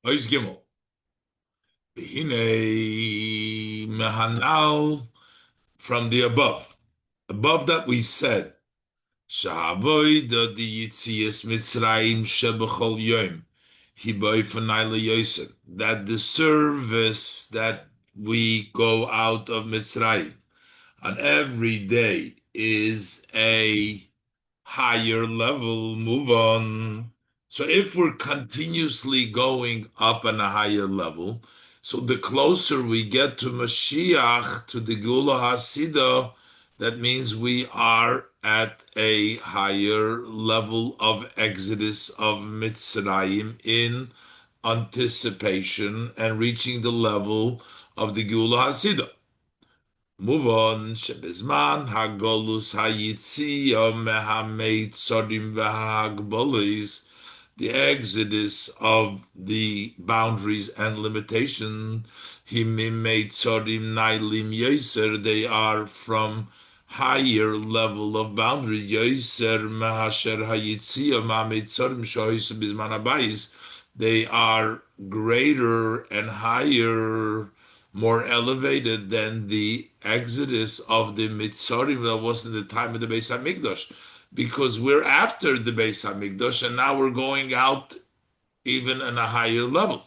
Ois Gimel. Hine mehanal from the above. Above that we said, Shahavoida the Yitzias Mitzrayim Shebechol Yom. Hiboy Fanayla Yosef. That the service that we go out of Mitzrayim on every day is a higher level, move on. So if we're continuously going up on a higher level, so the closer we get to Mashiach, to the Gula Hasidah, that means we are at a higher level of exodus of Mitzrayim in anticipation and reaching the level of the Gula Hasidah. Move on. Shebizman hagolus hayitziyah mehamei tzorim v'hagbolis. The exodus of the boundaries and limitation. Himimei tzorim nailim yoser. They are from higher level of boundaries. Yoser mehasher hayitziyah mehamei tzorim shoyis bizman habayis. They are greater and higher, more elevated than the exodus of the Mitzarim that was in the time of the Beis Hamikdash, because we're after the Beis Hamikdash and now we're going out even on a higher level.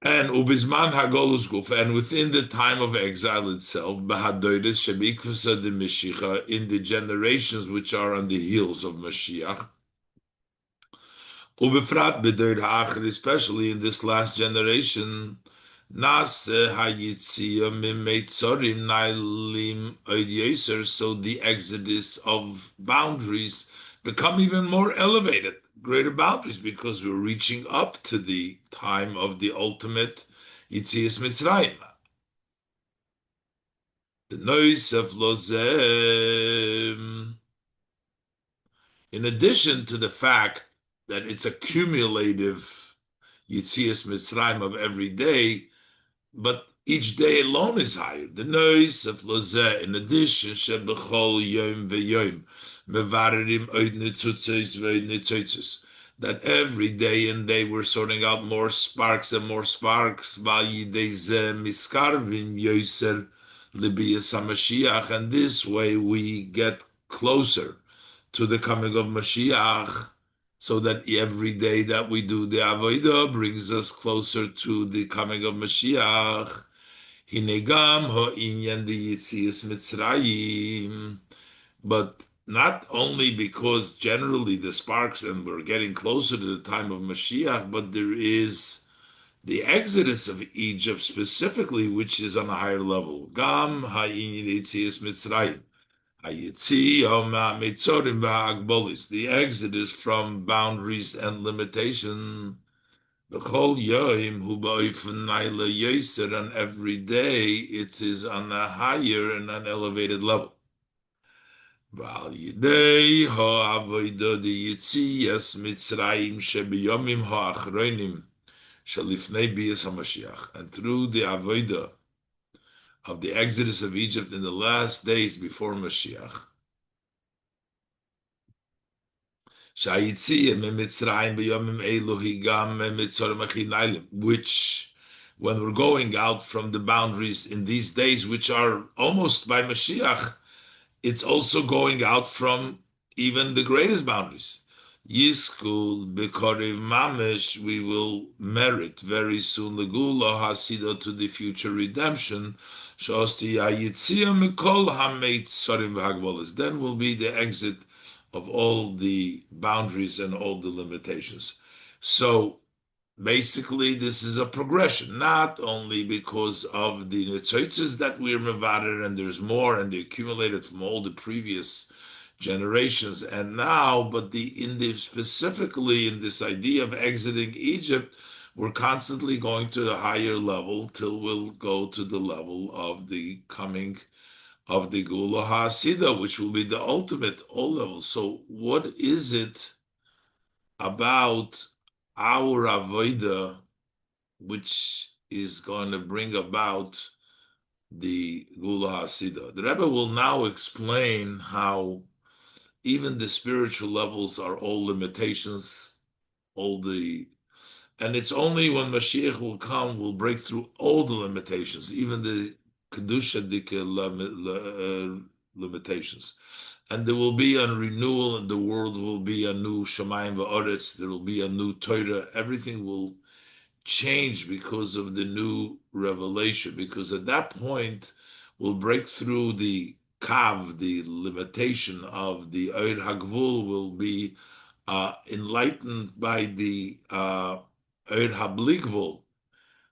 And ubizman hagolus guf, and within the time of exile itself, bahadoides shebikvasa de Mashiach, in the generations which are on the heels of Mashiach, ubefrat bedoid ha'achar, especially in this last generation, Nas hayitziyah mimetzorim nailim oid. So the exodus of boundaries become even more elevated, greater boundaries, because we're reaching up to the time of the ultimate Yitzias Mitzrayim. The noise of lozem. In addition to the fact that it's a cumulative Yitzias Mitzrayim of every day, but each day alone is higher. The noise of lazeh, in addition, shebechol yom v'yom, mevarerim oid netzutzos v'oid netzutzos, that every day and day we're sorting out more sparks and more sparks, v'yidei zeh miskarvim yoser libiyas HaMashiach, and this way we get closer to the coming of Mashiach, so that every day that we do the avodah brings us closer to the coming of Mashiach. Hinegam ha'inyan the Yitzias Mitzrayim, but not only because generally the sparks and we're getting closer to the time of Mashiach, but there is the exodus of Egypt specifically, which is on a higher level. Gam ha'inyan Yitzias Mitzrayim. The exodus from boundaries and limitation. And every day it is on a higher and an elevated level. And through the avodah of the exodus of Egypt in the last days before Mashiach, which, when we're going out from the boundaries in these days, which are almost by Mashiach, it's also going out from even the greatest boundaries. Yiskul B'Korev Mamesh, we will merit very soon Legula Hasidah, to the future redemption. Shosti Hayitzia Mikol Hameit Sorim V'Hagbolas. Then will be the exit of all the boundaries and all the limitations. So basically, this is a progression, not only because of the netzoitzes that we're mevader, and there's more, and they accumulated from all the previous generations and now, but specifically in this idea of exiting Egypt, we're constantly going to the higher level till we'll go to the level of the coming of the Gula HaSida, which will be the ultimate all levels. So what is it about our avodah which is going to bring about the Gula HaSida? The Rebbe will now explain how even the spiritual levels are all limitations, all the And it's only when Mashiach will come, will break through all the limitations, even the Kedusha limitations. And there will be a renewal, and the world will be a new Shemayim va'aretz. There will be a new Torah. Everything will change because of the new revelation. Because at that point, we'll break through the kav, the limitation of the Oir Hagvul will be enlightened by the Oir Habligvul.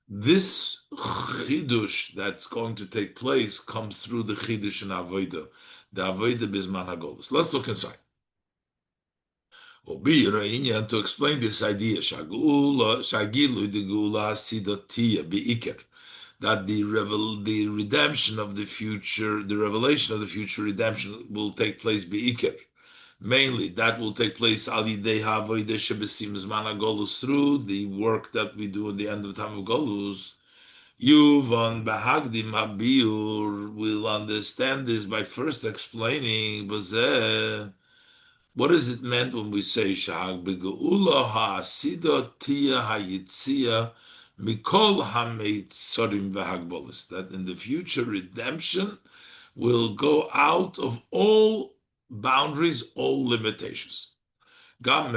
This chidush that's going to take place comes through the chidush in Avodah, the Avodah Bisman Hagolus. Let's look inside. To explain this idea, Shagilu de Gula Sidotia Beikir, that the redemption of the future, the revelation of the future redemption will take place Beikir. Mainly, that will take place al yidei havodah shebesim zman Golus, through the work that we do in the end of the time of Golus. Yuvan Bahagdim Habiur will understand this by first explaining what is it meant when we say Shahag Begeula Ha'asida Tia Hayitzia Mikol Hameitzorim V'Hagbolis, that in the future redemption will go out of all boundaries, all limitations. Even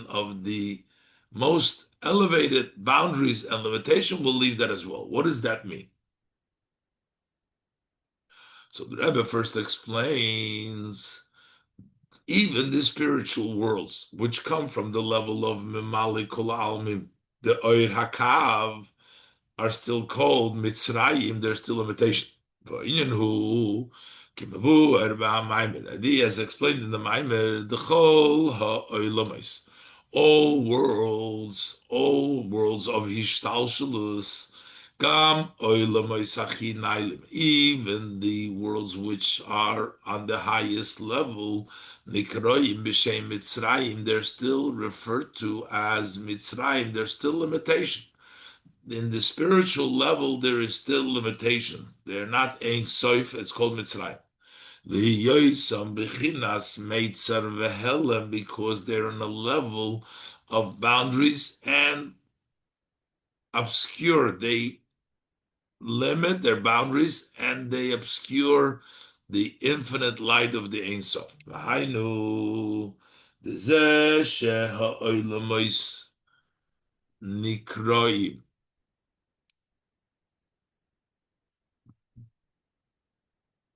of the most elevated boundaries and limitation, will leave that as well. What does that mean? So the Rebbe first explains even the spiritual worlds, which come from the level of Mimali Kol Almim, the Oir Hakav, are still called Mitzrayim, there's still limitation. As explained in the Mamer, the Chol HaOilamis, all worlds of Hishtalshalus, Gam Oilamis Achinailim, even the worlds which are on the highest level, Nikroim B'Shem Mitzrayim, they're still referred to as Mitzrayim, there's still limitation. In the spiritual level, there is still limitation. They're not Ein Sof, it's called Mitzrayim. Because they're on a level of boundaries and obscure. They limit their boundaries and they obscure the infinite light of the Ein Sof. Nikroim.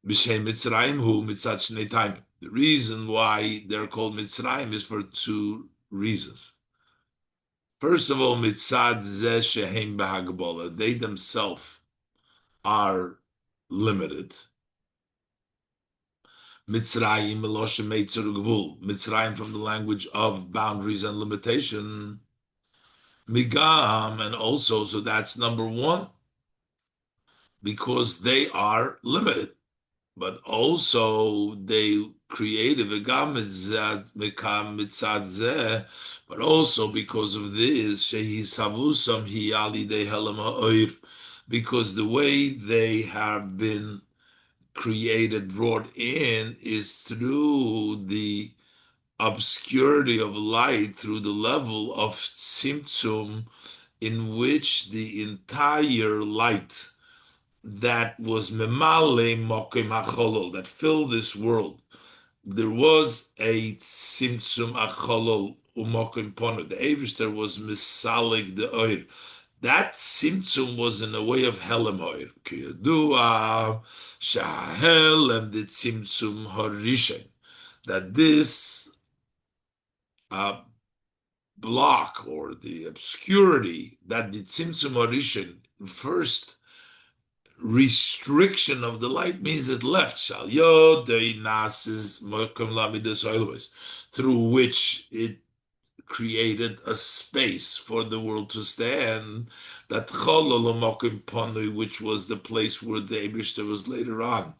The reason why they're called Mitzrayim is for two reasons. First of all, mitzad zeh shehem b'hagbola, they themselves are limited. Mitzrayim meloshem meitzur gvul, Mitzrayim from the language of boundaries and limitation. Migam, and also, so that's number one, because they are limited. But also they created but also because of this, because the way they have been created, brought in, is through the obscurity of light, through the level of tzimtzum, in which the entire light that was memale mokim hacholol, that filled this world, there was a tzimtzum acholol umokim pono. The Eibishter was misalig the oir. That tzimtzum was in a way of helem oir. Kiyadua shahelem the tzimtzum harishen. That this block or the obscurity, that the tzimtzum harishen first restriction of the light means it left through which it created a space for the world to stand, that which was the place where the Eibishter was later on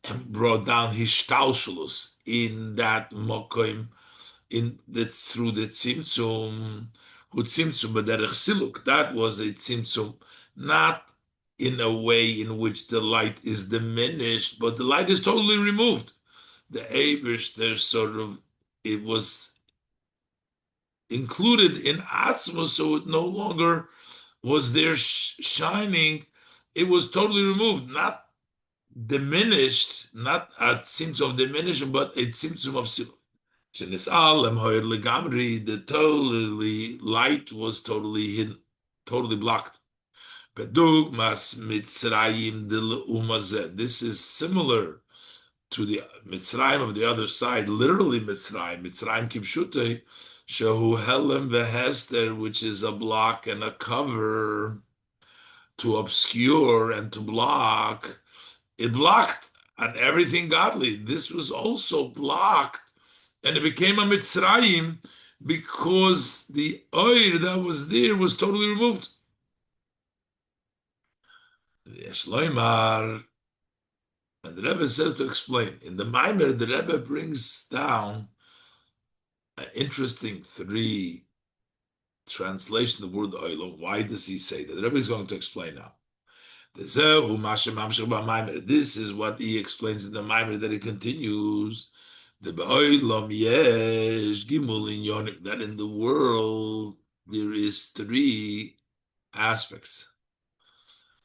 and brought down his shtalshalus in that mokim, in that through the tzimtzum, that was a tzimtzum, not in a way in which the light is diminished, but the light is totally removed. The Eibishter sort of, it was included in Atzma, so it no longer was there shining. It was totally removed, not diminished, not a symptom of diminishing, but a symptom of siluk. The totally light was totally hidden, totally blocked. This is similar to the Mitzrayim of the other side, literally Mitzrayim Kipshute, Shehu Helem Vehester, which is a block and a cover to obscure and to block. It blocked on everything godly. This was also blocked, and it became a Mitzrayim because the oil that was there was totally removed. Shloimar, and the Rebbe says to explain. In the Mamer, the Rebbe brings down an interesting three translation of the word oil. Why does he say that? The Rebbe is going to explain now. This is what he explains in the Mamer, that he continues. The that in the world there is three aspects.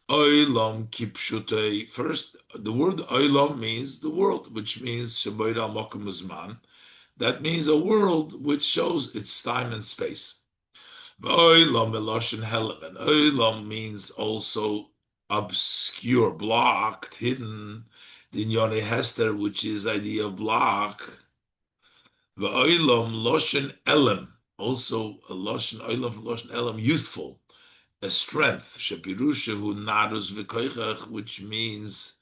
Oilam kipshutei. First, the word oilam means the world, which means shabayda mokum uzman. That means a world which shows its time and space. Oilam meloshin helam, and oilam means also obscure, blocked, hidden. Dinyone hester, which is idea of block. Oilam loshin elam, also a loshin oilam loshin elam, youthful. A strength, shepirushahu narus v'koichach, which means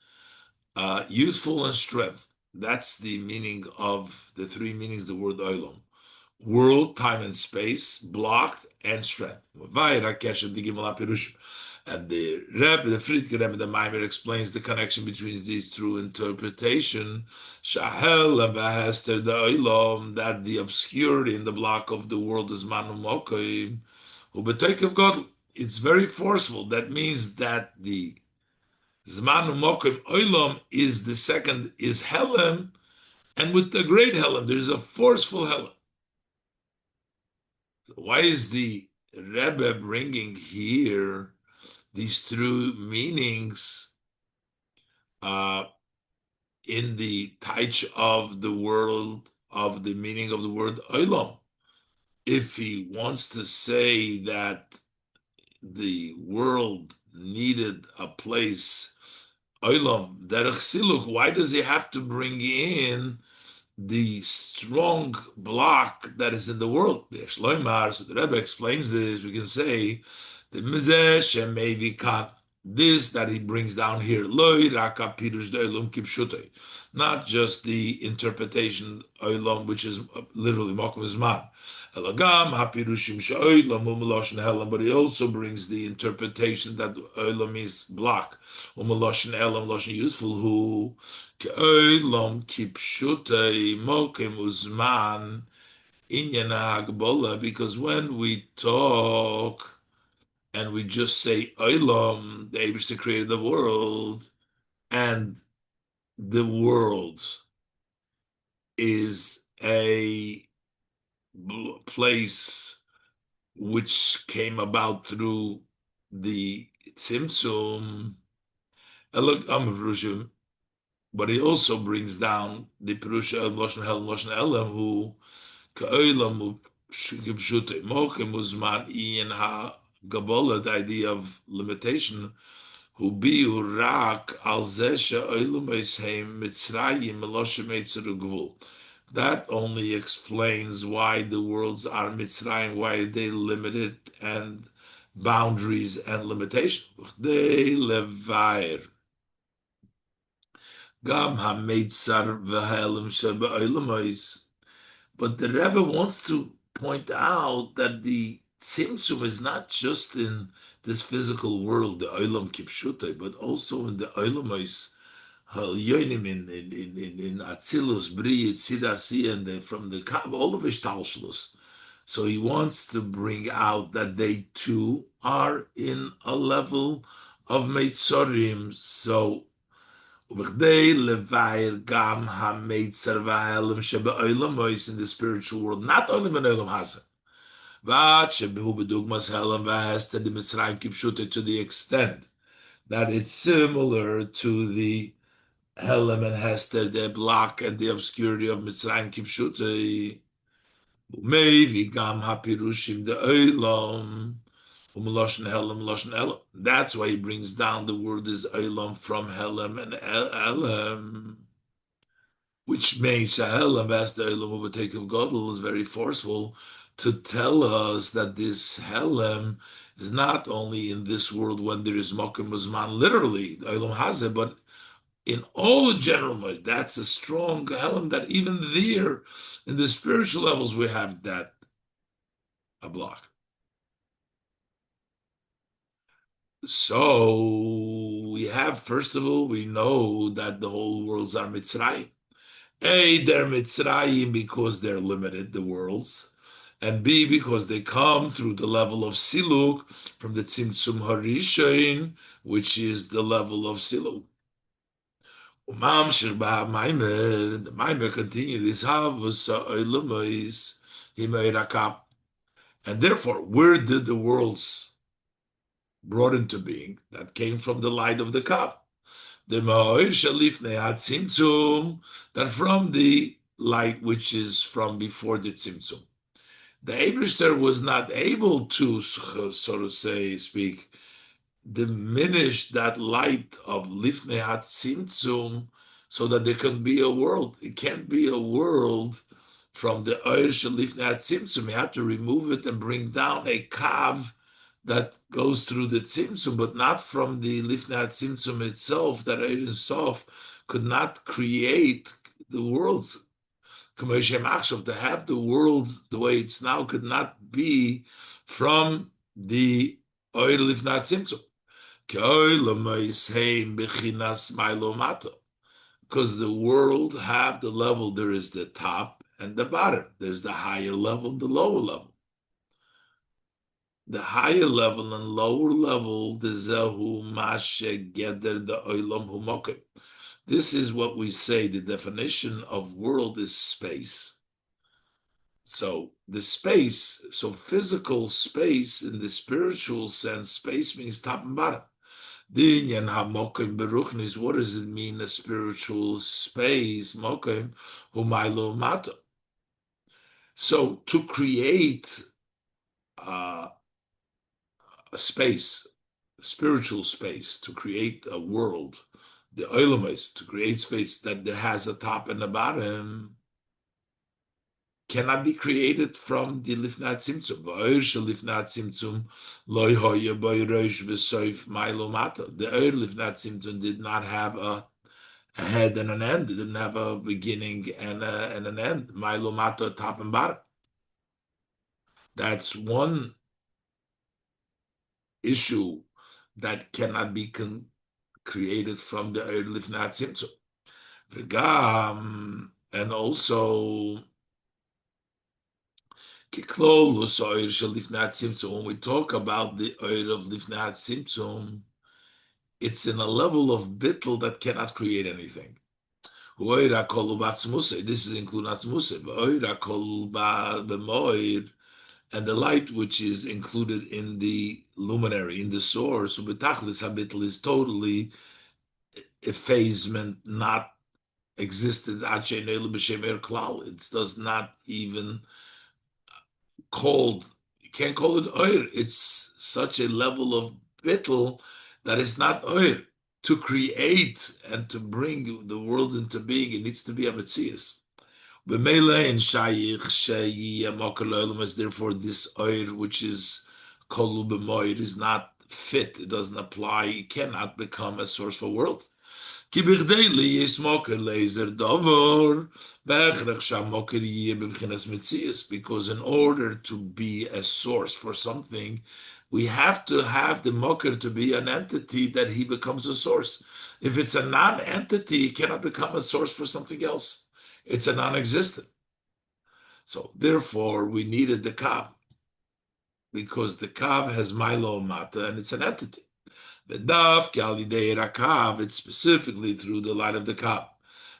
youthful and strength. That's the meaning of the three meanings of the word olam: world, time, and space, blocked, and strength. And the Rebbe, the Friedke Rebbe, the Mamer explains the connection between these through interpretation. Shahel and Bahester the olam, that the obscurity in the block of the world is manu mokoim, who betake of God. It's very forceful. That means that the Zmanu Mokim Oilam is the second, is Helem, and with the great Helem, there's a forceful Helem. So why is the Rebbe bringing here these three meanings in the touch of the world, of the meaning of the word Oilam? If he wants to say that the world needed a place, Olam, Derech Siluk, why does he have to bring in the strong block that is in the world? The Shloimar, so the Rebbe explains this, we can say, the Mizeh Shemevi Kan, this that he brings down here, Loi Raka Pirush Olam Kipshutei, not just the interpretation Olam, which is literally Mokum Zman, Elagam Hapirushim She'olam Umaloshin Helam, but he also brings the interpretation that Olam is block, Umaloshin Elam, Loshin useful, who Ke'olam Kipshutei Mokum Uzman Inyana Agbola, because when we talk and we just say Olam, the Abishta created the world, and the world is a place which came about through the Tzimtzum, but he also brings down the Perusha of Loshen Hel, Loshen Elam, who Ka'olam Shukibshute Mokim Uzman Ian Ha Gabola, the idea of limitation, who be Urak Al Zesha Oilum Esheim Mitzrayim Meloshem Eitzer Gvul. That only explains why the worlds are Mitzrayim, why they limited and boundaries and limitations. They levair. Gam ha-meitzar v'ha'elim shebe'olamais. But the Rebbe wants to point out that the tzimtzum is not just in this physical world, the olam kipshute, but also in the olamais, in Atzilus, Bri, Tzirasi, and from the Kav, all of Ishtalshlus. So he wants to bring out that they too are in a level of Meitzorim. So, in the spiritual world, not only in Olam Hazeh, To the extent that it's similar to the Helem and Hester, the block and the obscurity of Mitzrayim Kipshute. Maybe Gam Hapirushim the Olam. That's why he brings down the word is Olam from Helem and Elem, which makes Helem as the Olam overtake of Godel is very forceful to tell us that this Helem is not only in this world when there is Mokim Uzman, literally, the Olam has it, but in all the general mode, that's a strong Helem that even there, in the spiritual levels, we have that a block. So we have, first of all, we know that the whole worlds are Mitzrayim. A, they're Mitzrayim because they're limited, the worlds. And B, because they come through the level of Siluk, from the Tzimtzum Harishain, which is the level of Siluk. The Mamer continues, and therefore, where did the worlds brought into being? That came from the light of the cup. The Ma'or Shalifnei HaTzimtzum, that from the light which is from before the Tzimtzum. The Eibishter was not able to, so to say, diminish that light of Lifnei HaTzimtzum so that there can be a world. It can't be a world from the Oir Shel Lifnei HaTzimtzum. You have to remove it and bring down a kav that goes through the Tzimtzum, but not from the Lifnei HaTzimtzum itself, that Ein Sof could not create the worlds. To have the world the way it's now could not be from the Oir Lifnei HaTzimtzum. Because the world have the level, there is the top and the bottom. There's the higher level and the lower level. The higher level and lower level, the zehu mashe geder the olam humokim. This is what we say, the definition of world is space. So the space, so physical space in the spiritual sense, space means top and bottom. Dinyan hamokim beruchnis, what does it mean, a spiritual space? Mokim humaylo mato. So to create a space, a spiritual space, to create a world, the oilamis, to create space that there has a top and a bottom, cannot be created from the Lifnei HaTzimtzum. V'oir shel Lifnei HaTzimtzum lo hoya bo rosh v'soif ma'ilo mata. The Oir Lifnei HaTzimtzum did not have a head and an end. It didn't have a beginning and an end. Ma'ilo mata, top and bottom. That's one issue that cannot be created from the Oir Lifnei HaTzimtzum. V'gam, and also when we talk about the Oir of Lifnei HaTzimtzum, it's in a level of bittul that cannot create anything. This is including Atzmuse. And the light which is included in the luminary, in the source, is totally effacement, not existed. It does not even called, you can't call it oir. It's such a level of bittul that is not oir. To create and to bring the world into being, it needs to be a metzias. Therefore, this oir, which is kolu b'moir, is not fit. It doesn't apply. It cannot become a source for world. Because in order to be a source for something, we have to have the moker to be an entity that he becomes a source. If it's a non-entity, it cannot become a source for something else. It's a non-existent. So therefore, we needed the kav, because the kav has milo mata and it's an entity. The daf kalidei rakav, it's specifically through the light of the kav.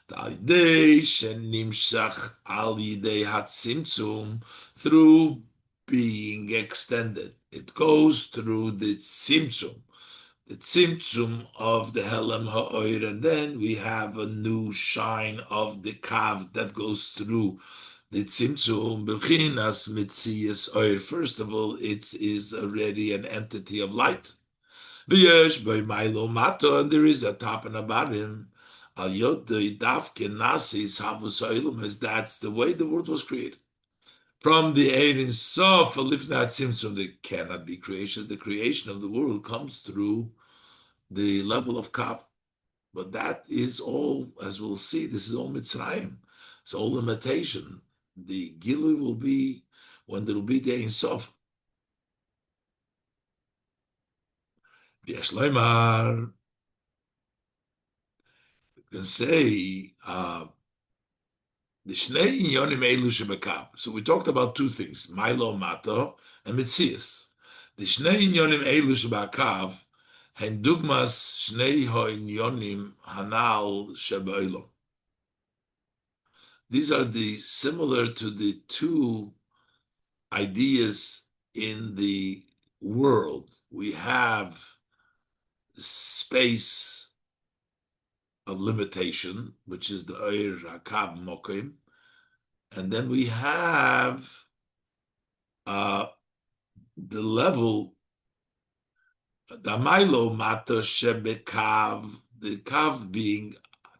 Talidei shenimshach alidei hatzimtzum, through being extended. It goes through the tzimtzum of the helem ha'oir, and then we have a new shine of the kav that goes through the tzimtzum b'chinas mitzias oir. First of all, it is already an entity of light. V'yesh b'maylo mato, and there is a top and a bottom. Al yodei dafke nasis havus ha'ilum, as that's the way the world was created. From the Ein Sof, Lifnat Tzimtzum, there cannot be creation. The creation of the world comes through the level of Kaf. But that is all, as we'll see, this is all Mitzrayim. It's all limitation. The Gilui will be when there will be the Ein Sof. V'yesh Leimar, you can say, the Shnei Inyonim Eilu Shebekav. So we talked about two things, Milo Mato and Mitzias. The Shnei Inyonim Eilu Shebekav hen dugmas Shnei Inyonim Hanal Shebeilo. These are the similar to the two ideas in the world. We have space of limitation, which is the Eir Hakab Mokim, and then we have the level Damailo Mata Shebekav, the Kav being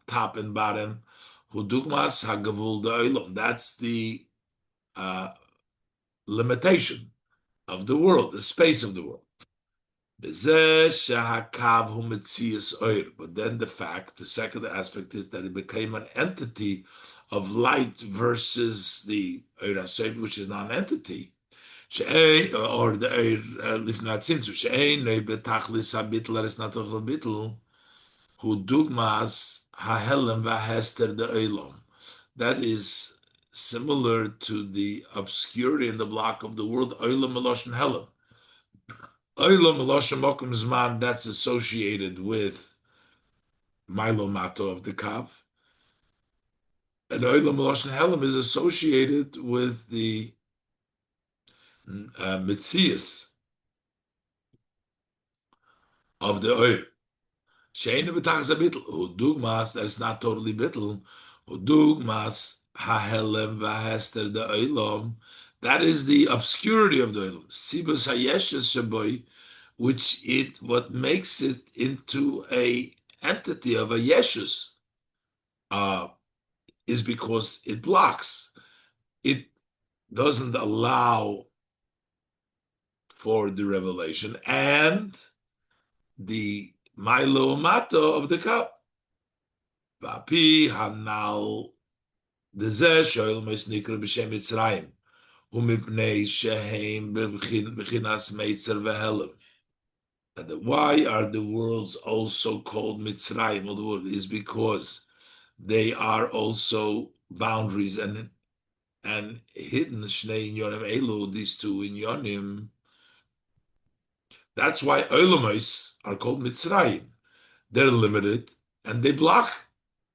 top and bottom, Hudugmas Hagavul Da'ilom. That's the limitation of the world, the space of the world. But then the second aspect is that it became an entity of light versus the Eir HaSev, which is non-entity, or the Eir Lifnat Tzimtzum, she'ein betachlis habitl eres natoch habitl, hu dugmas hahelem v'hester de'olam. That is similar to the obscurity in the block of the word olam meloshen helem. Olam Meloshem Mokum Zman, that's associated with Milo Mato of the Kav. And Olam Meloshem Helem is associated with the Mitzias of the Oir. Sheina B'tachas HaBitl, Udugmas, that is not totally Bitl, Udugmas HaHelem VaHester the Olam, that is the obscurity of the Olam. Sibas HaYeshes Shaboy, which what makes it into a entity of a yeshus is because it blocks. It doesn't allow for the revelation and the Milo Mato of the cup. Vapi Hanal Dezeh Shoel Meisnikra B'Shem Mitzrayim Umipnei Shehem B'Chinas Meitzer V'Helem. Why are the worlds also called Mitzrayim? Well, the word is because they are also boundaries and hidden Shnei Inyonim Elu, these two Inyonim. That's why Olamos are called Mitzrayim. They're limited and they block.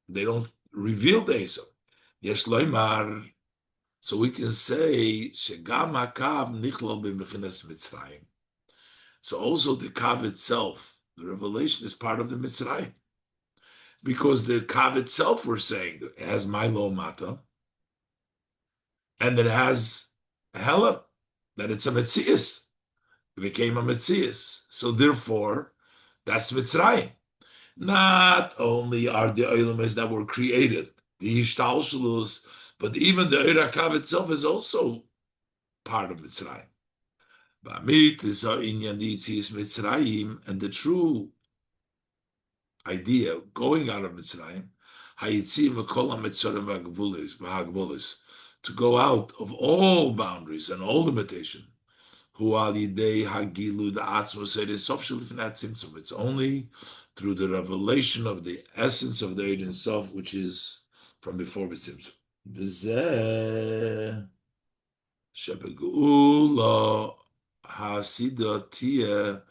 They don't reveal the Esau. Yesh Loimar. So we can say Shegam Hakav Nichlol B'Mechinas Mitzrayim. So also the Kav itself, the revelation is part of the Mitzrayim. Because the Kav itself, we're saying, it has Milo Mata, and it has Hela, that it's a Metzias. It became a Metzias. So therefore, that's Mitzrayim. Not only are the Olamas that were created, the Ishtalshalus, but even the Eir HaKav itself is also part of Mitzrayim. Ba'amit is our inyan di'itzias Mitzrayim, and the true idea going out of Mitzrayim, hayitzim v'kol ha'mitzorim v'hagbolis, to go out of all boundaries and all limitation. Hu al yidei hagilu da'atzmos sof shel lifnat tzimtzum. It's only through the revelation of the essence of the Ein Sof, which is from before B'tzimtzum. V'zeh shebegeula Hasidah Tia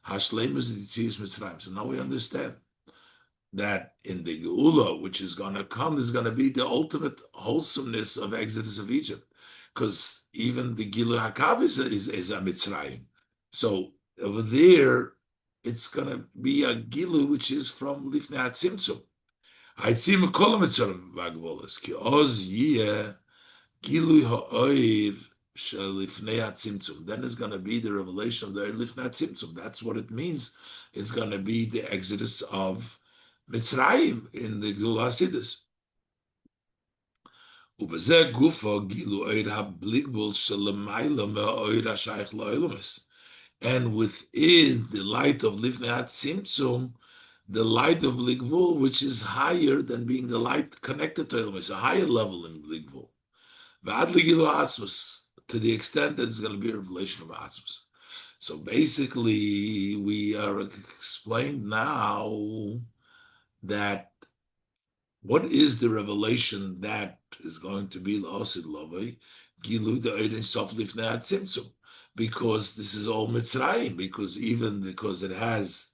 Hashlemus Ditzias Mitzrayim. So now we understand that in the Geula, which is going to come, is going to be the ultimate wholesomeness of Exodus of Egypt. because even the Gilu Hakav is a Mitzrayim. So over there, it's going to be a Gilu which is from Lifnei HaTzimtzum. Haitzim Kol HaMitzorim V'Agvolos, Ki Oz Yeh Gilu Ha'oir Shel Lifnei HaTzimtzum. Then it's going to be the revelation of the Lifnei HaTzimtzum. That's what it means. It's going to be the exodus of Mitzrayim in the Gula Hasidus. ובזה גופו גילו אויר הבליגבול שלמעלה מהאויר השייך לאילומס. And within the light of Lifnei HaTzimtzum, the light of Ligvul, which is higher than being the light connected to Ilomos, a higher level in Ligvul. V'ad Ligilu Atzmus, to the extent that it's going to be a revelation of Atzmus. So basically, we are explained now that what is the revelation that is going to be L'osid Lovei, Gilu Da'odin Sof Lifnei HaTzimtzum, because this is all Mitzrayim, because it has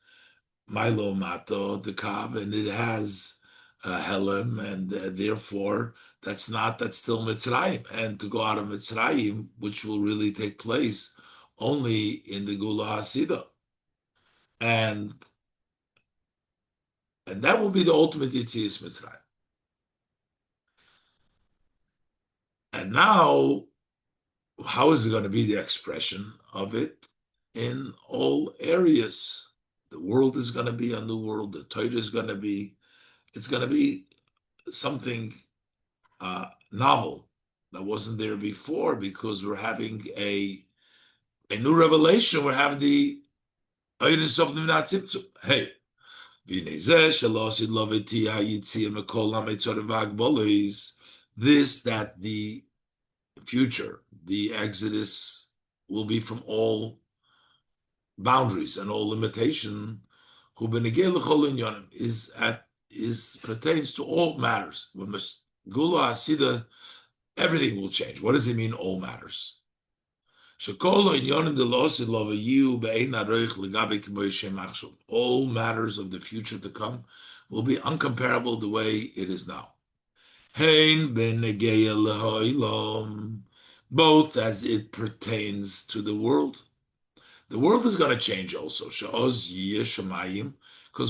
Milo Mato, the Kav, and it has Helem, and therefore that's still Mitzrayim. And to go out of Mitzrayim, which will really take place only in the Gula Hasida. And that will be the ultimate Yitzias Mitzrayim. And now, how is it going to be the expression of it in all areas? The world is going to be a new world. The Torah is going to be, it's going to be something novel that wasn't there before, because we're having a new revelation. We're having the Eidus of Lifnei HaTzimtzum. Hey, this, that the future, the Exodus, will be from all boundaries and all limitation. Is pertains to all matters. When Gula Hasida, everything will change. What does it mean, all matters? All matters of the future to come will be uncomparable the way it is now. Both as it pertains to the world. The world is going to change also. Because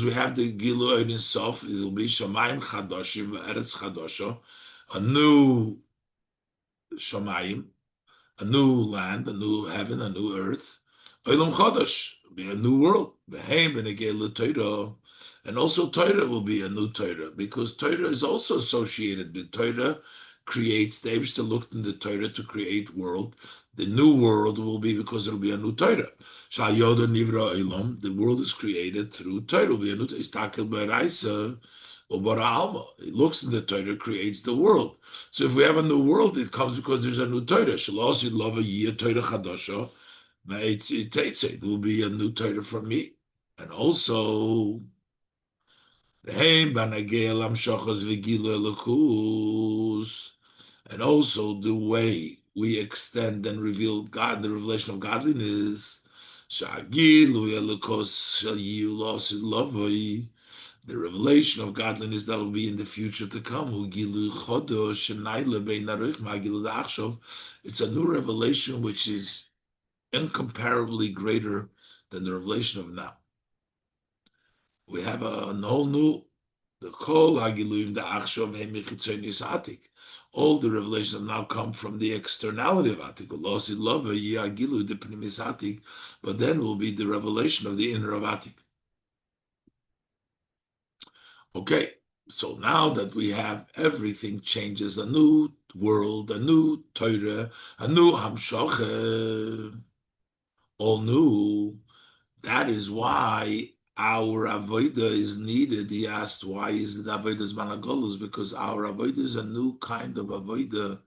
we have the Gilu Ein Sof, it will be Shamayim Chadoshim, Eretz Chadosho, a new Shamayim, a new land, a new heaven, a new earth. Olam Chodosh, be a new world. Behem Benegel Torah, and also Torah will be a new Torah, because Torah is also associated with Torah. Creates, the Eibishter looked in the Torah to create world. The new world will be because it will be a new Torah. Shayoda Nivra Elam, the world is created through Torah. Will be a new Istakel Beraisa Obara Alma. It looks in the Torah, creates the world. So if we have a new world, it comes because there's a new Torah. Shalosh Lava Yeh Torah Chadasha. It will be a new Torah for me. And also and also the way we extend and reveal God, the revelation of godliness. The revelation of godliness that will be in the future to come. It's a new revelation which is incomparably greater than the revelation of now. We have a whole new, the Kol Hagiluim, the Achshov Hemichitzonis Atik. All the revelations now come from the externality of Atik. Losid Lova Yagilu the Pnimis Atik, but then will be the revelation of the inner of Atik. Okay, so now that we have everything changes, a new world, a new Torah, a new Hamshoche, all new. That is why our avodah is needed. He asked, why is it avodah managolus? Because our avodah is a new kind of avodah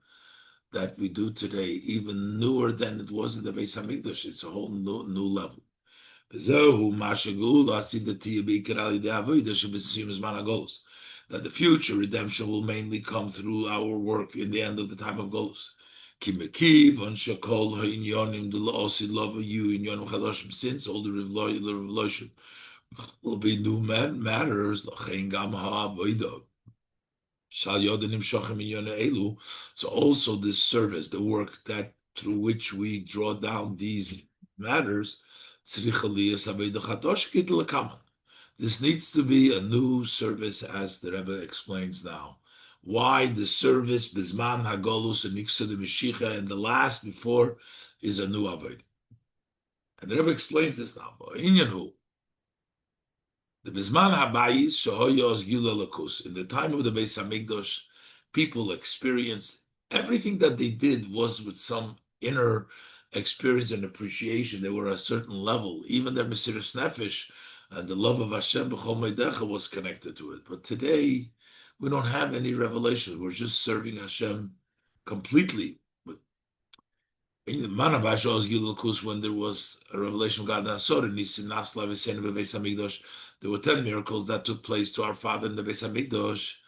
that we do today, even newer than it was in the Beis Hamikdash. It's a whole new level. That the future redemption will mainly come through our work in the end of the time of Golus. Since all the revelation will be new matters. Shal yodanim shochem inyone elu. So also this service, the work that through which we draw down these matters, tzricha liyas aveidah chadosh kid'lekama. This needs to be a new service, as the Rebbe explains now. Why the service Bizman Hagolus and Niksa the Meshicha and the last before is a new Avodah. And the Rebbe explains this now. Inyanhu, the Bizman Habayis Shahoyos Gila Lakus. In the time of the Beis Hamikdash, people experienced everything that they did was with some inner experience and appreciation. They were at a certain level. Even their Mesiras Nefesh and the love of Hashem b'chol meidecha was connected to it. But today, we don't have any revelation. We're just serving Hashem completely. But when there was a revelation of God, there were 10 miracles that took place to our Father in the Beis Hamikdash.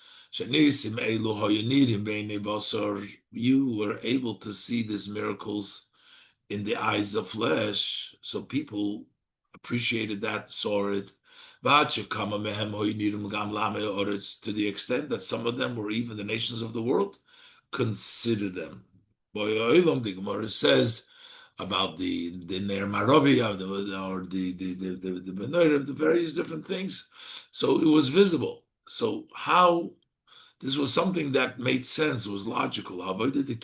You were able to see these miracles in the eyes of flesh, so people appreciated that, saw it. To the extent that some of them were even the nations of the world consider them. The Gemara says about the Ner Maravi or the various different things. So it was visible. So how this was something that made sense, was logical. The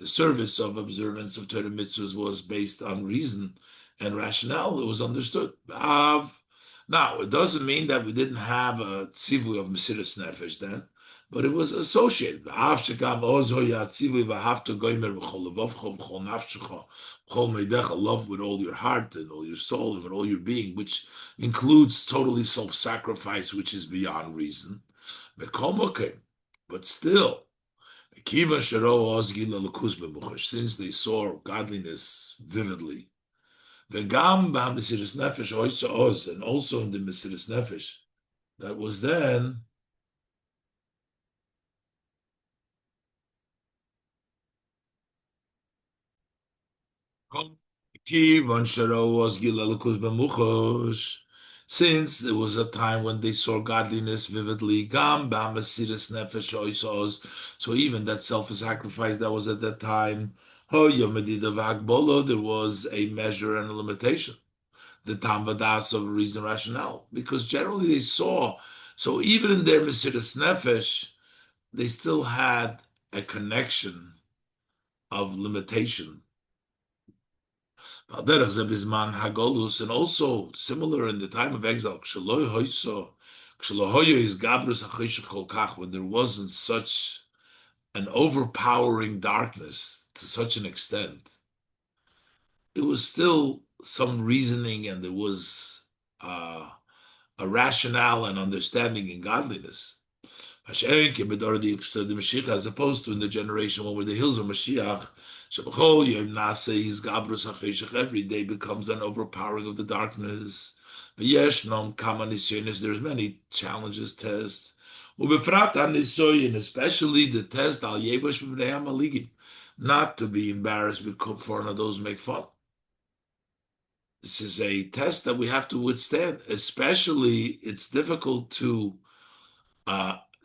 service of observance of Torah mitzvahs was based on reason and rationale. It was understood. Now, it doesn't mean that we didn't have a tzivui of Mesiras Nefesh then, but it was associated. Love with all your heart and all your soul and with all your being, which includes totally self-sacrifice, which is beyond reason. But still, since they saw godliness vividly, and also in the Mesiras Nefesh, that was then since it was a time when they saw godliness vividly, so even that self-sacrifice that was at that time, there was a measure and a limitation, the tamvadas of reason and rationale, because generally they saw, so even in their Mesiras Nefesh, they still had a connection of limitation. And also similar in the time of exile, when there wasn't such an overpowering darkness to such an extent, it was still some reasoning and there was a rationale and understanding in godliness. As opposed to in the generation when we're the hills of Mashiach, every day becomes an overpowering of the darkness. There's many challenges, tests. Especially the test not to be embarrassed because foreign those make fun. This is a test that we have to withstand. Especially, it's difficult to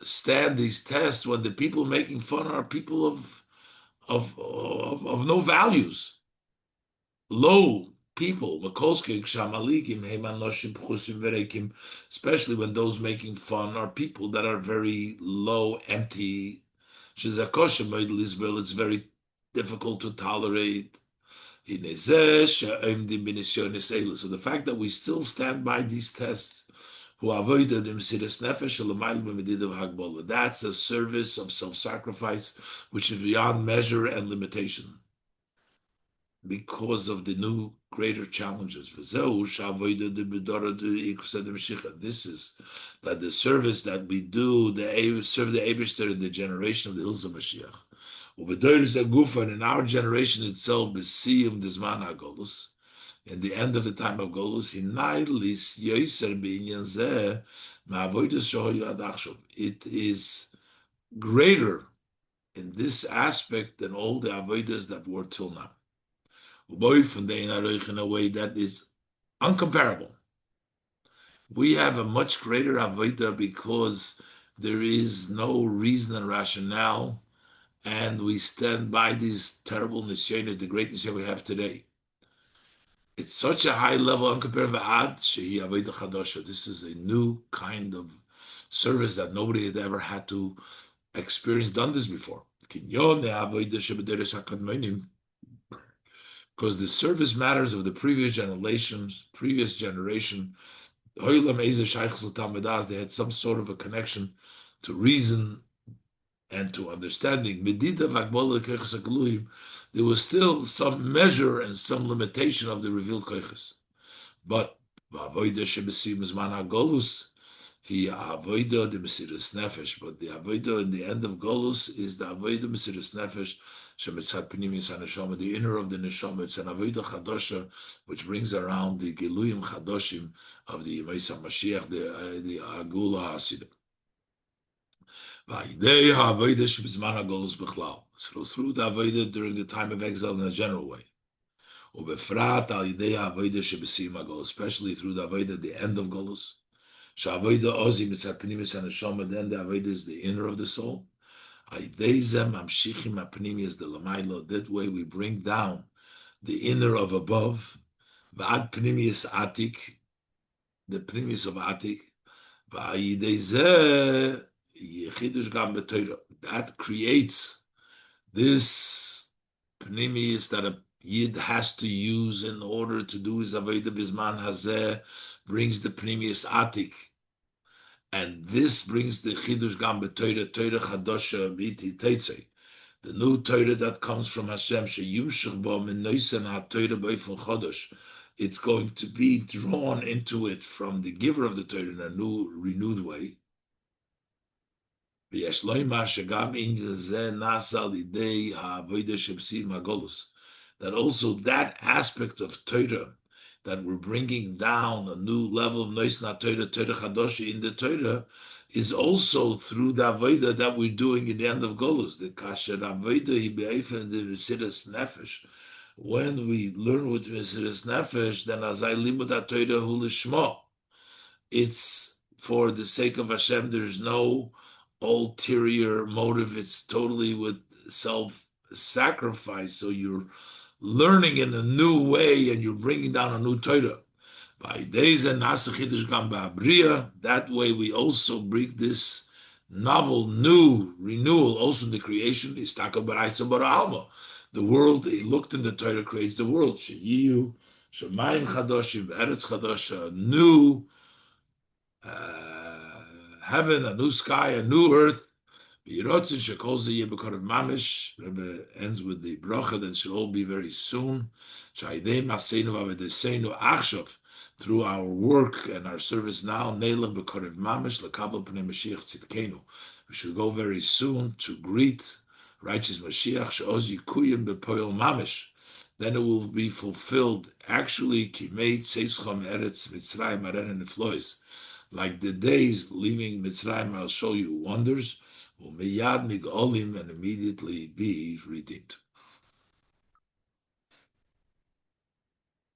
stand these tests when the people making fun are people of no values, low people, especially when those making fun are people that are very low, empty. It's very difficult to tolerate. So the fact that we still stand by these tests, that's a service of self-sacrifice which is beyond measure and limitation because of the new greater challenges. This is that the service that we do, serve the Eibishter in the generation of the Hills of Mashiach. And in our generation itself, in the end of the time of Golus, it is greater in this aspect than all the avodas that were till now. In a way that is uncomparable. We have a much greater avodah because there is no reason and rationale, and we stand by these terrible nisyonos, the great nisyon we have today. It's such a high level, uncomparable ad shehi avodah chadosha. This is a new kind of service that nobody had ever had to experience done this before. Because the service matters of the previous generation, they had some sort of a connection to reason and to understanding. There was still some measure and some limitation of the revealed koiches. But he avoida the Mesiras Nefesh, but the avoida in the end of Golus is the avoida Mesiras Nefesh, Shemitzat Pnimis HaNeshama, the inner of the Neshama. It's an avoida Chadosha, which brings around the Giluyim Chadoshim of the Yemais HaMashiach, the Agula HaSidah. So through the avoida during the time of exile in a general way, especially through the avoida at the end of Golus. Then the avodah is the inner of the soul. That way we bring down the inner of above. The pnimius of atik. That creates this pnimius that a Yid has to use in order to do his avodah bisman hazeh, brings the pnimius atik. And this brings the chidush gam b'Torah, Torah chadosha b'iti teitzei, the new Torah that comes from Hashem. Sheyumshach bo min noisen ha-Torah b'eifon chodosh. It's going to be drawn into it from the giver of the Torah in a new, renewed way. V'yesh loymar shegam in zeh nasa lidei ha-avodah sheb'sim hagolus. That also that aspect of Torah, that we're bringing down a new level of Noisna Torah, Torah Chadosha in the Torah, is also through the Avodah that we're doing in the end of Golus. The Kasher Avodah Hi Be'efen the Mesiras Nefesh. When we learn with Mesiras Nefesh, then Azai Limud HaTorah Hu Lishmo. It's for the sake of Hashem. There's no ulterior motive. It's totally with self-sacrifice. So you're learning in a new way, and you're bringing down a new Torah. That way we also bring this novel, new renewal also in the creation. The world, he looked in the Torah, creates the world. Sheyiyu, Shemayim Chadoshim, Eretz Chadosha, a new heaven, a new sky, a new earth. Rebbe ends with the bracha that should all be very soon. Through our work and our service now, we should go very soon to greet righteous Mashiach. Then it will be fulfilled. Actually, Kimei Tzesecha Me'aretz Mitzrayim Neflאות. Like the days leaving Mitzrayim, I'll show you wonders. And immediately be redeemed.